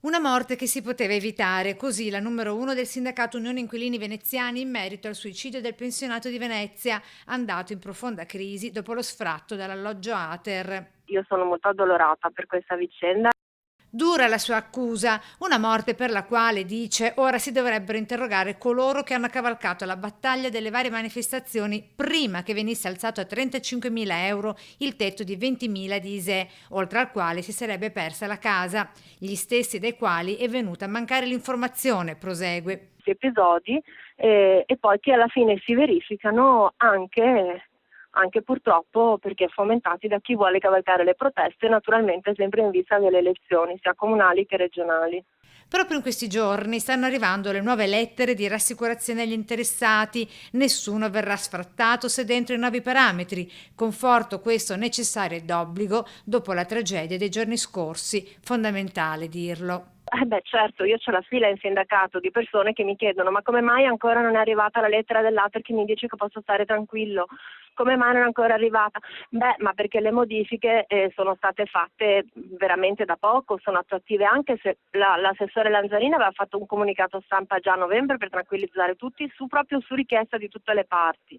Una morte che si poteva evitare, così la numero uno del sindacato Unione Inquilini Veneziani in merito al suicidio del pensionato di Venezia, andato in profonda crisi dopo lo sfratto dall'alloggio Ater. Io sono molto addolorata per questa vicenda. Dura la sua accusa, una morte per la quale, dice, ora si dovrebbero interrogare coloro che hanno cavalcato la battaglia delle varie manifestazioni prima che venisse alzato a 35.000 euro il tetto di 20.000 di ISEE, oltre al quale si sarebbe persa la casa, gli stessi dai quali è venuta a mancare l'informazione, prosegue. Episodi e poi che alla fine si verificano anche purtroppo perché fomentati da chi vuole cavalcare le proteste, naturalmente sempre in vista delle elezioni, sia comunali che regionali. Proprio in questi giorni stanno arrivando le nuove lettere di rassicurazione agli interessati. Nessuno verrà sfrattato se dentro i nuovi parametri. Conforto questo necessario e d'obbligo dopo la tragedia dei giorni scorsi. Fondamentale dirlo. Certo, io c'ho la fila in sindacato di persone che mi chiedono ma come mai ancora non è arrivata la lettera dell'Ater che mi dice che posso stare tranquillo? Come mai non è ancora arrivata? Ma perché le modifiche sono state fatte veramente da poco, sono attuative anche se l'assessore Lanzarini aveva fatto un comunicato stampa già a novembre per tranquillizzare tutti proprio su richiesta di tutte le parti.